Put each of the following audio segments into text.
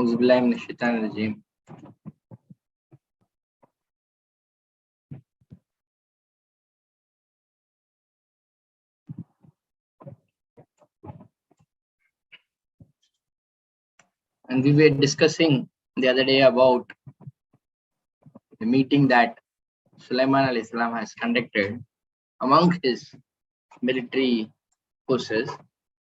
Auzubillahi minash shaitanir rajim. And we were discussing the other day about the meeting that Sulaiman alayhi salam has conducted among his military forces,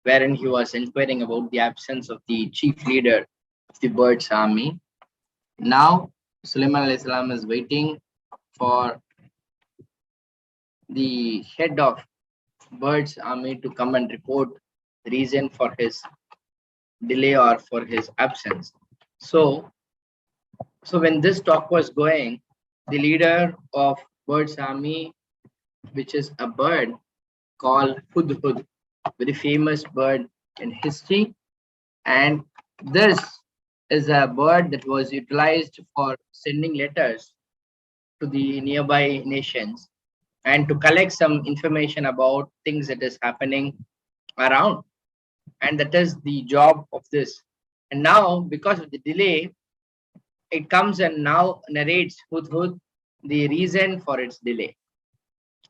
wherein he was inquiring about the absence of the chief leader of the Birds army. Now, Sulaiman alayhi salam is waiting for the head of Birds army to come and report the reason for his delay or for his absence. So when this talk was going, the leader of Bird's army, which is a bird called Hudhud, very famous bird in history, and this is a bird that was utilized for sending letters to the nearby nations and to collect some information about things that is happening around, and that is the job of this. And now, because of the delay, it comes and now narrates Hudhud the reason for its delay.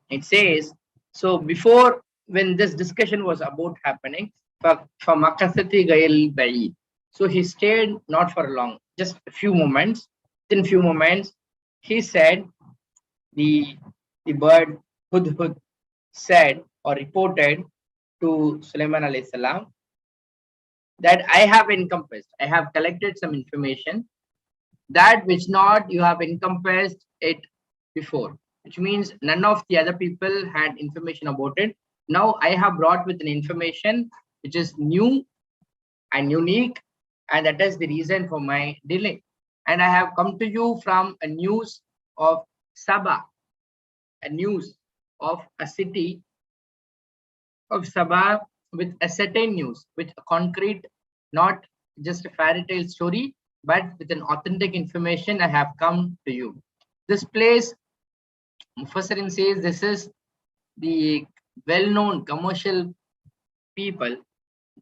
It says, so before, when this discussion was about happening, فَمَكَثَتِ غَيْرِ الْبَعِيدِ, so he stayed not for long, just a few moments. In few moments, he said, the bird Hudhud said or reported to Sulaiman alayhi salam that I have encompassed, I have collected some information that which not you have encompassed it before, which means none of the other people had information about it. Now I have brought with an information which is new and unique, and that is the reason for my delay. And I have come to you from a news of Sabah, a news of a city of Sabah, with a certain news, with a concrete, not just a fairy tale story, but with an authentic information I have come to you. This place, Mufassirin says, this is the well-known commercial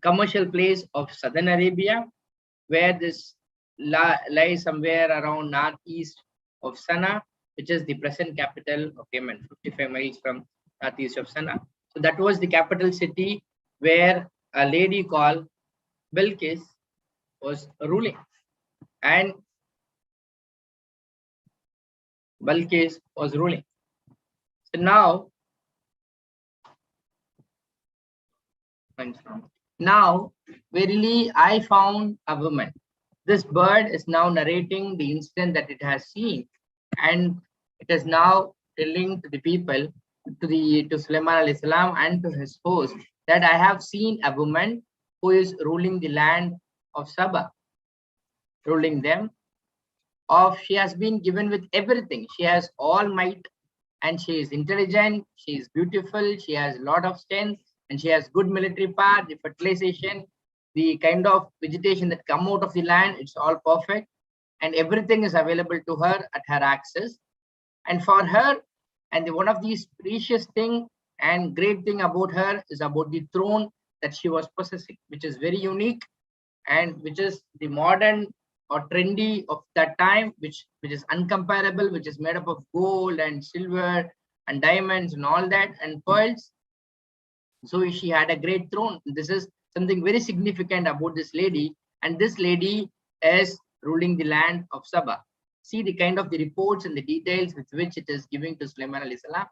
place of Southern Arabia, where this lies somewhere around northeast of Sana'a, which is the present capital of Yemen, 55 miles from northeast of Sana'a. So that was the capital city where a lady called Balqis was ruling. And Balqis was ruling. So now, verily, I found a woman. This bird is now narrating the incident that it has seen, and it is now telling to the people, to Sulaiman alayhi salam and to his host, that I have seen a woman who is ruling the land of Sabah, ruling them. She has been given with everything. She has all might, and she is intelligent, she is beautiful, she has a lot of strength, and she has good military power, the fertilization, the kind of vegetation that come out of the land, it's all perfect, and everything is available to her at her access. And for her, and one of these precious thing and great thing about her is about the throne that she was possessing, which is very unique, and which is the modern or trendy of that time, which is uncomparable, which is made up of gold and silver and diamonds and all that and pearls. So she had a great throne. This is something very significant about this lady, and this lady is ruling the land of Sabah. See the kind of the reports and the details with which it is giving to Sulaiman alayhi salam.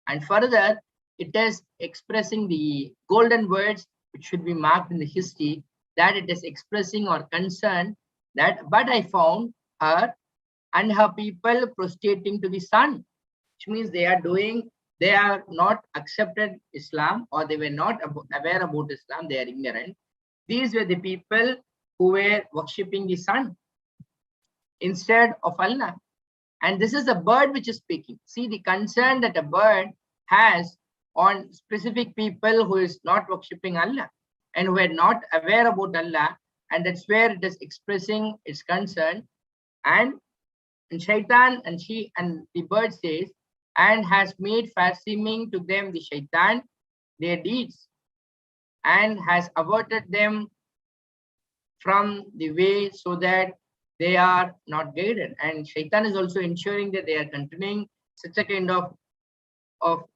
And further, it is expressing the golden words which should be marked in the history, that it is expressing or concerned that, but I found her and her people prostrating to the sun, which means they are not accepted Islam, or they were not aware about Islam, they are ignorant. These were the people who were worshipping the sun instead of Allah. And this is a bird which is speaking. See the concern that a bird has on specific people who is not worshipping Allah and who are not aware about Allah, and that's where it is expressing its concern. And shaitan, and the bird says, and has made fair seeming to them the shaitan their deeds, and has averted them from the way so that they are not guided. And Shaitan is also ensuring that they are continuing such a kind of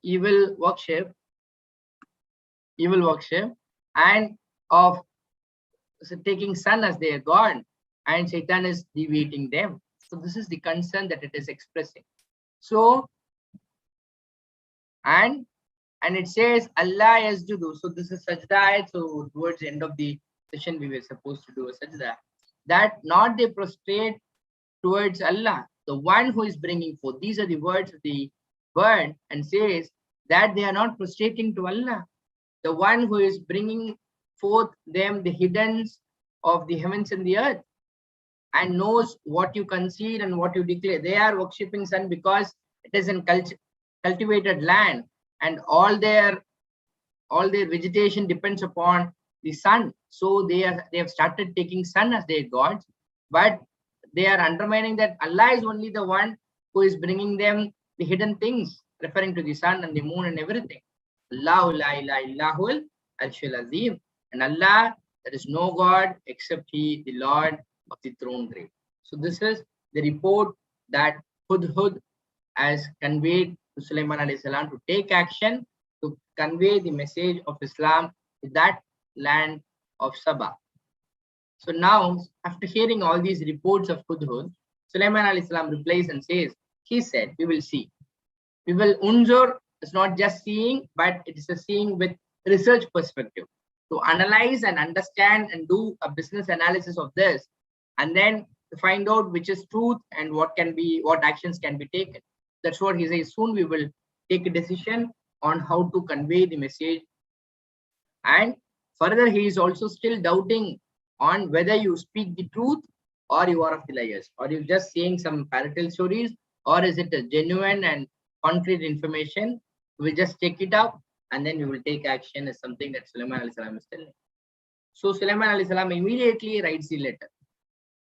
evil worship, and of taking sun as their god, and Shaitan is deviating them. So this is the concern that it is expressing. So and it says Allah yasjudu. So this is sajda. So towards the end of the session we were supposed to do a sajda, that not they prostrate towards Allah, the one who is bringing forth. These are the words of the word, and says that they are not prostrating to Allah, the one who is bringing forth them the hiddens of the heavens and the earth, and knows what you conceal and what you declare. They are worshipping sun because it is in cultivated land, and all their vegetation depends upon the sun. So they have started taking sun as their gods, but they are undermining that Allah is only the one who is bringing them the hidden things, referring to the sun and the moon and everything. Allahu la ilaha illahul arshil azim. And Allah, there is no God except He, the Lord of the throne great. So this is the report that Hudhud has conveyed to Sulaiman alayhi salam to take action to convey the message of Islam to that land of Sabah. So now, after hearing all these reports of Hudhud, Sulaiman alayhi salam replies and says, he said, we will see. We will unzur. It's not just seeing, but it is a seeing with research perspective, to analyze and understand and do a business analysis of this, and then to find out which is truth and what actions can be taken. That's what he says. Soon we will take a decision on how to convey the message. And further, he is also still doubting on whether you speak the truth or you are of the liars, or you're just saying some fairy tale stories, or is it a genuine and concrete information. We'll just take it up and then we will take action, is something that Sulaiman alayhi salam is telling. So Sulaiman alayhi salam immediately writes the letter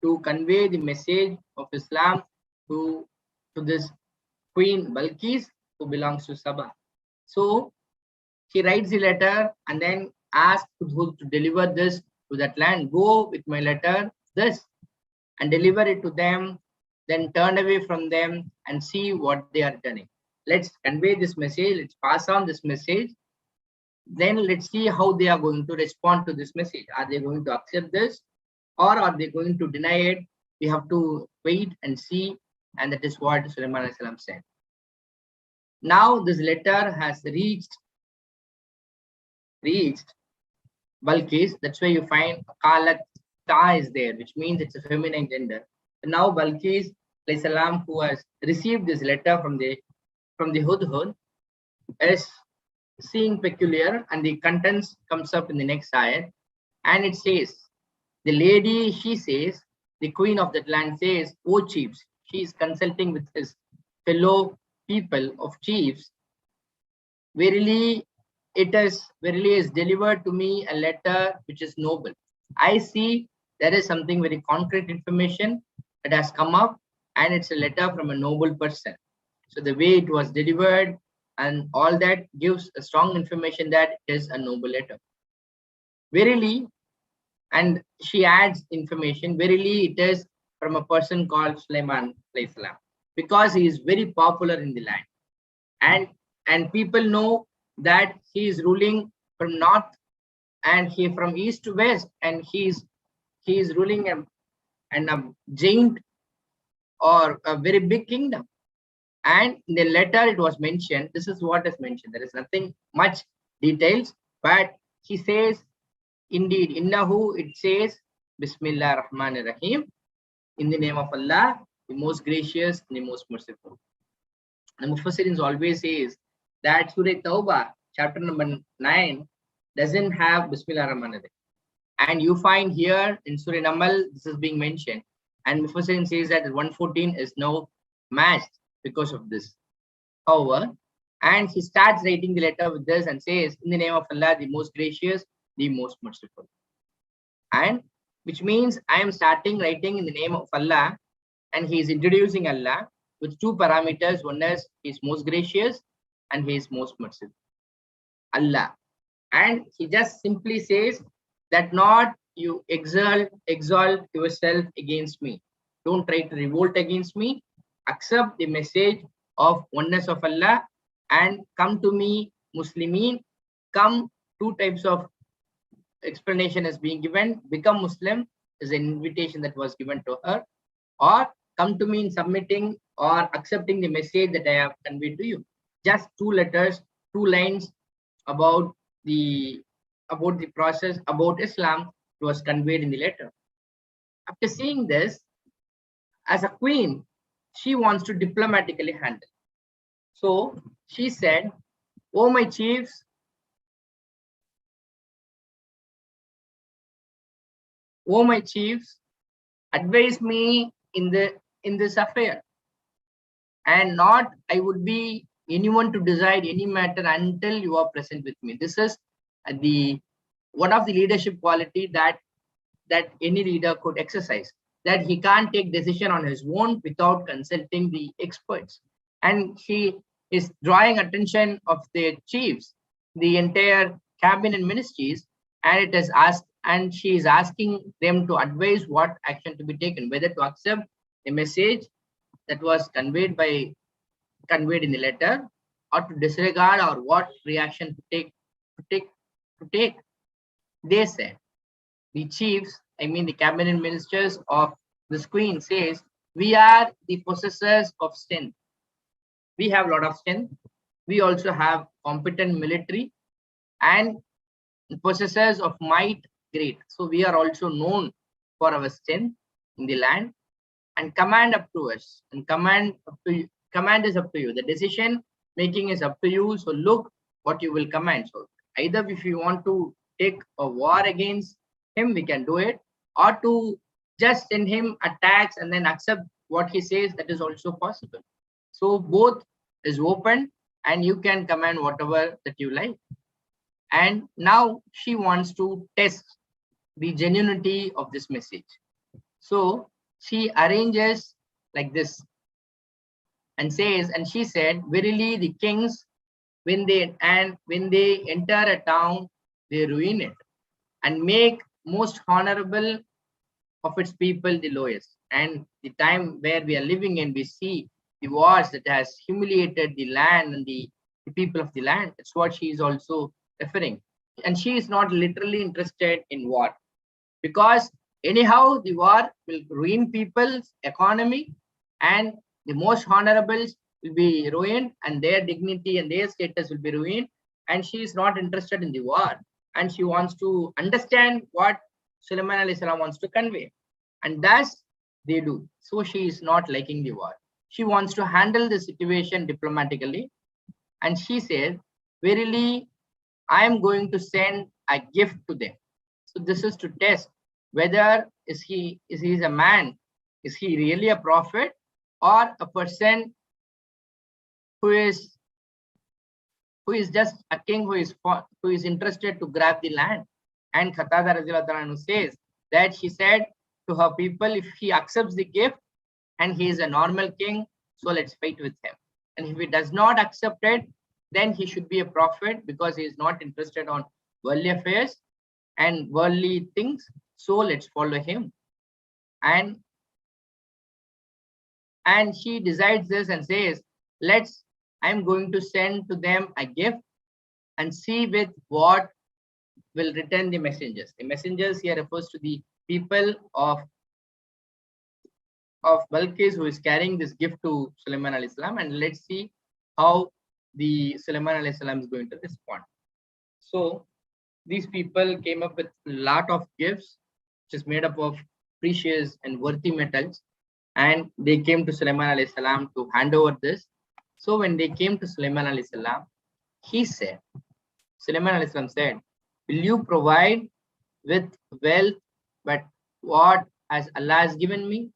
to convey the message of Islam to this Queen Balqis, who belongs to Sabah. So he writes the letter and then asks Hudhud to deliver this to that land. Go with my letter, this, and deliver it to them, then turn away from them and see what they are turning. Let's convey this message, let's pass on this message. Then let's see how they are going to respond to this message. Are they going to accept this, or are they going to deny it? We have to wait and see. And that is what Sulaiman alayhi salam said. Now this letter has reached Balqis. That's why you find Qalat Ta is there, which means it's a feminine gender. And now Balqis alayhi salam, who has received this letter from the Hudhud, is seeing peculiar, and the contents comes up in the next ayat, and it says, the lady, she says, the queen of that land says, O chiefs, she is consulting with his fellow people of chiefs, verily is delivered to me a letter which is noble. I see there is something very concrete information that has come up, and it's a letter from a noble person. So the way it was delivered and all that gives a strong information that it is a noble letter. Verily, and she adds information, verily it is from a person called Sulaiman alayhi salam, because he is very popular in the land. And people know that he is ruling from north and he from east to west, and he is ruling a giant or a very big kingdom. And in the letter it was mentioned, this is what is mentioned. There is nothing much details, but he says, indeed, innahu, it says, Bismillah Rahman Rahim, in the name of Allah, the most gracious and the most merciful. The Mufassirin always says that Surah Tawbah, chapter number 9, doesn't have Bismillah Rahman Rahim. And you find here in Surah Namal, this is being mentioned. And Mufassirin says that 114 is now matched because of this. However, and he starts writing the letter with this and says, in the name of Allah, the most gracious, the most merciful. And which means I am starting writing in the name of Allah, and he is introducing Allah with two parameters. One is he is most gracious and he is most merciful. Allah. And he just simply says that not you exalt yourself against me. Don't try to revolt against me. Accept the message of oneness of Allah and come to me, Muslimin. Come, two types of explanation is being given. Become Muslim is an invitation that was given to her, or come to me in submitting or accepting the message that I have conveyed to you. Just two letters, two lines about the process about Islam was conveyed in the letter. After seeing this, as a queen, she wants to diplomatically handle. So she said, "Oh my chiefs, oh my chiefs, advise me in this affair, and not I would be anyone to decide any matter until you are present with me." This is the one of the leadership quality that any leader could exercise, that he can't take decision on his own without consulting the experts. And she is drawing attention of the chiefs, the entire cabinet ministries, and it is asked, and she is asking them to advise what action to be taken, whether to accept the message that was conveyed in the letter, or to disregard, or what reaction to take. They said, the chiefs, I mean the cabinet ministers of this queen, says, "We are the possessors of strength. We have a lot of strength. We also have competent military and possessors of might great. So we are also known for our strength in the land, and command up to us. And command is up to you. The decision making is up to you. So look what you will command." So either if you want to take a war against him, we can do it, or to just send him attacks and then accept what he says, that is also possible. So both is open, and you can command whatever that you like. And now she wants to test the genuinity of this message. So she arranges like this and says, and she said, "Verily the kings, when they enter a town, they ruin it and make most honorable of its people the lowest." And the time where we are living in, we see the wars that has humiliated the land and the people of the land. That's what she is also referring. And she is not literally interested in war, because anyhow the war will ruin people's economy, and the most honorables will be ruined, and their dignity and their status will be ruined. And she is not interested in the war, and she wants to understand what Sulaiman alayhi salam wants to convey, and thus they do. So she is not liking the war. She wants to handle the situation diplomatically, and she said, "Verily, I am going to send a gift to them." So this is to test whether he is a man, is he really a prophet, or a person who is just a king who is interested to grab the land. And Qatada radhiyallahu anhu says that she said to her people, if he accepts the gift and he is a normal king, so let's fight with him. And if he does not accept it, then he should be a prophet, because he is not interested on worldly affairs and worldly things. So let's follow him. And she decides this and says, I'm going to send to them a gift and see with what will return the messengers. The messengers here refers to the people of Balqis, who is carrying this gift to Sulaiman alayhi salam, and let's see how the Sulaiman alayhi salam is going to respond. So these people came up with a lot of gifts, which is made up of precious and worthy metals, and they came to Sulaiman alayhi salam to hand over this. So when they came to Sulaiman alayhi salam, Sulaiman alayhi salam said, "Will you provide with wealth, but what has Allah has given me?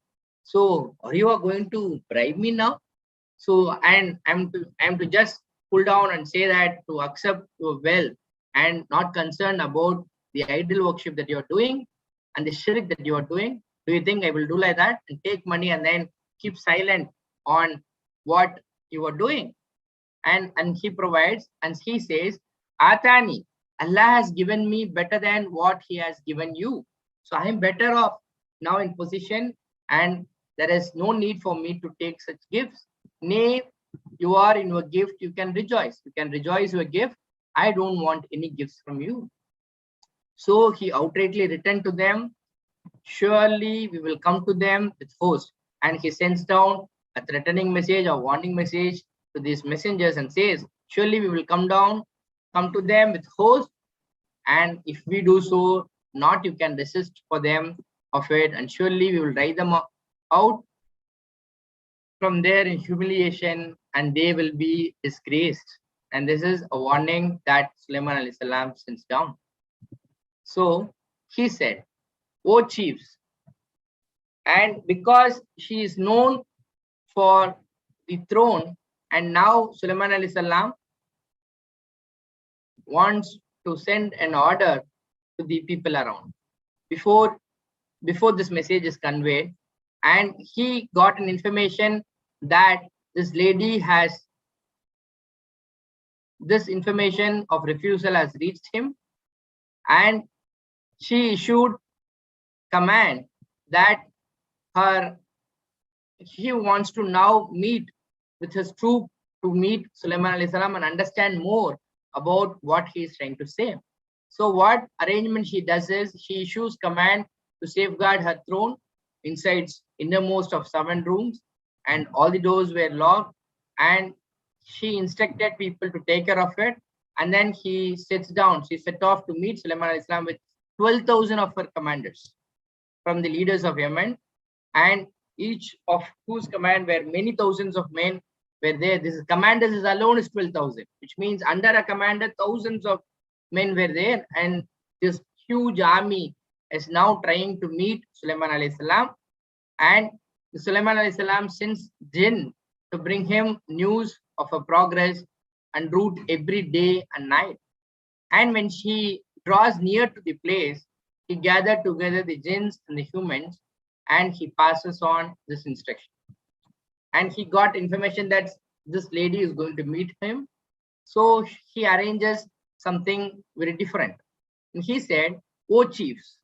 So are you going to bribe me now? So and I'm to just pull down and say that to accept your wealth and not concerned about the idol worship that you're doing and the shirk that you are doing? Do you think I will do like that and take money and then keep silent on what you are doing?" And he provides, and he says, "Atani, Allah has given me better than what he has given you." So I am better off now in position, and there is no need for me to take such gifts. Nay, you are in your gift, you can rejoice. You can rejoice your gift. I don't want any gifts from you. So he outrightly returned to them, surely we will come to them with host. And he sends down a threatening message or warning message to these messengers and says, surely we will come to them with host. And if we do so, not you can resist for them of it. And surely we will drive them out from there in humiliation, and they will be disgraced. And this is a warning that Sulaiman alayhi salam sends down. So he said, O chiefs, and because she is known for the throne, and now Sulaiman alayhi salam wants to send an order to the people around before this message is conveyed, and he got an information that this lady has this information of refusal has reached him, and she issued command that he wants to now meet with his troop to meet Sulaiman alayhi salam and understand more about what he is trying to say. So what arrangement she does is she issues command to safeguard her throne inside innermost of 7 rooms, and all the doors were locked, and she instructed people to take care of it. And then she set off to meet Sulaiman alayhi salam with 12,000 of her commanders from the leaders of Yemen, and each of whose command were many thousands of men were there. This commanders is alone is 12,000, which means under a commander thousands of men were there, and this huge army is now trying to meet Sulaiman alayhi salam. And Sulaiman alayhi salam sends jinn to bring him news of a progress and route every day and night. And when she draws near to the place, he gathered together the jinns and the humans, and he passes on this instruction. And he got information that this lady is going to meet him. So he arranges something very different. And he said, O chiefs,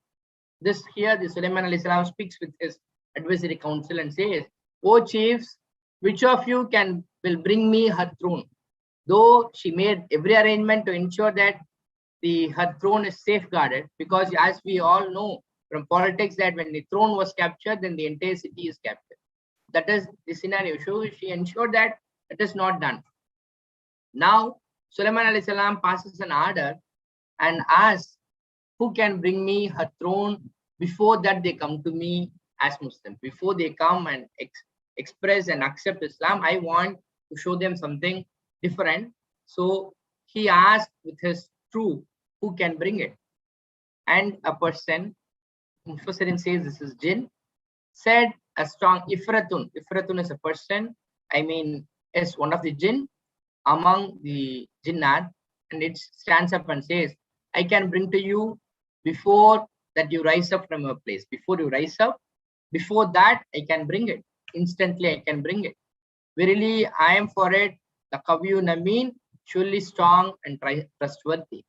the Sulaiman alayhi salam speaks with his advisory council and says, O chiefs, which of you will bring me her throne? Though she made every arrangement to ensure that her throne is safeguarded, because as we all know from politics that when the throne was captured, then the entire city is captured. That is the scenario. So she ensured that it is not done. Now Sulaiman alayhi salam passes an order and asks, who can bring me her throne before that they come to me as Muslim? Before they come and express and accept Islam, I want to show them something different. So he asked with his troop, who can bring it? And a person, Mufassirin says this is jinn, said a strong Ifratun. Ifratun is a person, is one of the jinn among the jinnat, and it stands up and says, I can bring to you before that you rise up from your place. Before you rise up, before that I can bring it. Instantly I can bring it. Verily I am for it, the Kaviyu Namin, surely strong and trustworthy.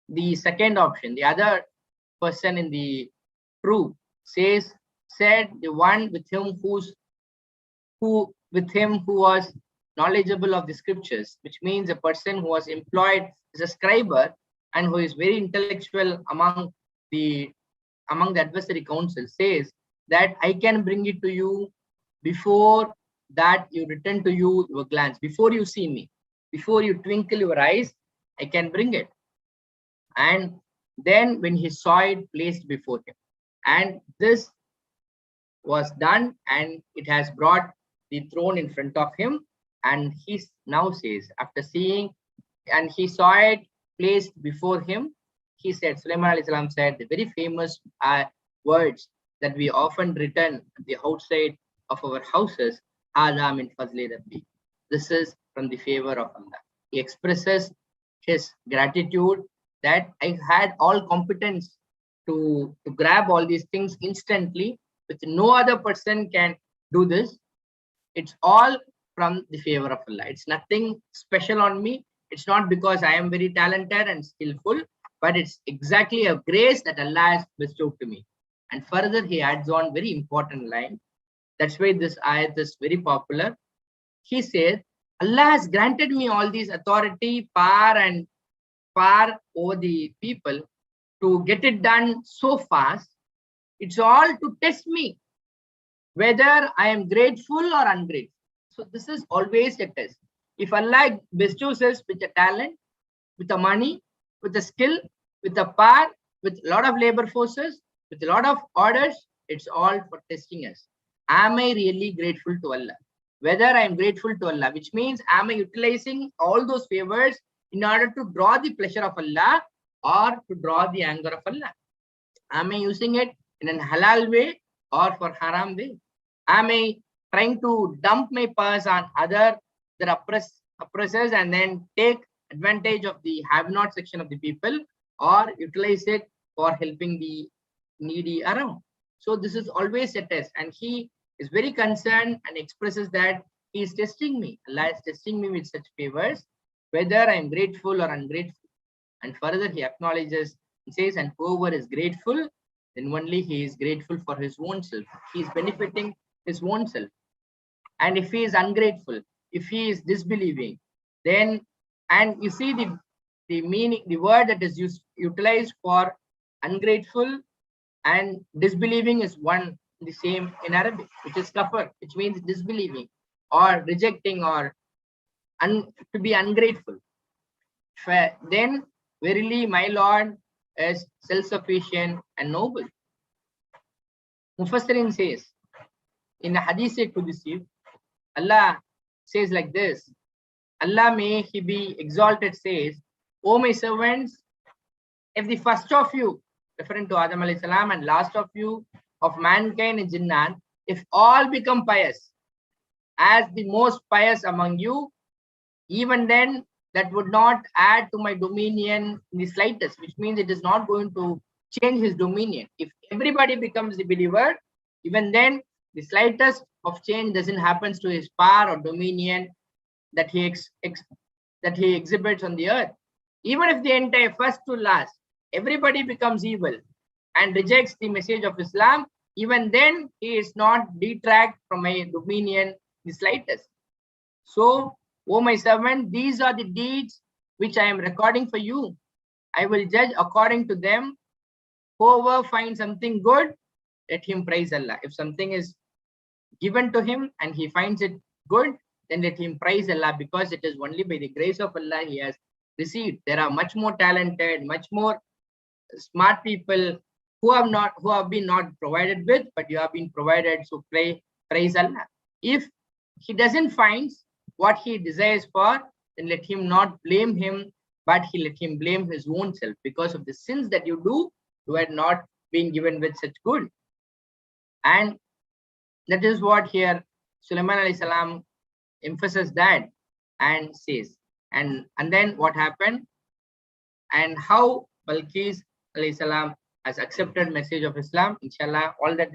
The second option, the other person in the group said the one with him who was knowledgeable of the scriptures, which means a person who was employed as a scriber and who is very intellectual among the adversary council, says that I can bring it to you before that you return to you your glance, before you see me, before you twinkle your eyes, I can bring it. And then when he saw it placed before him, and this was done, and it has brought the throne in front of him, and he now says, after seeing and he saw it placed before him, he said, Sulaiman alayhi salam said the very famous words that we often return at the outside of our houses, Hada min fazli Rabbi. This is from the favor of Allah. He expresses his gratitude that I had all competence to grab all these things instantly, with no other person can do this. It's all from the favor of Allah. It's nothing special on me. It's not because I am very talented and skillful. but it's exactly a grace that Allah has bestowed to me. And further, he adds on very important line. That's why this ayat is very popular. He says, Allah has granted me all these authority, power, and power over the people to get it done so fast. It's all to test me, whether I am grateful or ungrateful. So this is always a test. If Allah bestows us with a talent, with the money, with the skill, with the power, with a lot of labor forces, with a lot of orders, it's all for testing us. Am I really grateful to Allah? Whether I am grateful to Allah, which means am I utilizing all those favors in order to draw the pleasure of Allah or to draw the anger of Allah? Am I using it in a halal way or for haram way? Am I trying to dump my purse on other that oppressors and then take advantage of the have-not section of the people, or utilize it for helping the needy around? So this is always a test, and he is very concerned and expresses that he is testing me. Allah is testing me with such favors, whether I am grateful or ungrateful. And further, he acknowledges, he says, and whoever is grateful, then only he is grateful for his own self. He is benefiting his own self. And if he is ungrateful, if he is disbelieving, then, and you see the meaning, the word that is utilized for ungrateful and disbelieving is one the same in Arabic, which is kafir, which means disbelieving or rejecting or to be ungrateful. Then verily my Lord is self-sufficient and noble. Mufassirin says in the Hadith Qudsi, Allah says like this, Allah may he be exalted says, O my servants, if the first of you, referring to Adam alayhi salam, and last of you of mankind and jinnat, if all become pious, as the most pious among you, even then that would not add to my dominion in the slightest, which means it is not going to change his dominion. If everybody becomes the believer, even then the slightest of change doesn't happen to his power or dominion that he exhibits on the earth. Even if the entire first to last, everybody becomes evil and rejects the message of Islam, even then he is not detract from my dominion the slightest. So, O my servant, these are the deeds which I am recording for you. I will judge according to them. Whoever finds something good, let him praise Allah. If something is given to him and he finds it good, then let him praise Allah, because it is only by the grace of Allah he has received. There are much more talented, much more smart people who have been not provided with, but you have been provided. So praise Allah. If he doesn't find what he desires for, then let him not blame him, but let him blame his own self, because of the sins that you do, you had not been given with such good. And that is what here Sulaiman alayhi salam emphasizes that and says. And then what happened and how Balqis alayhi salam has accepted message of Islam, inshallah, all that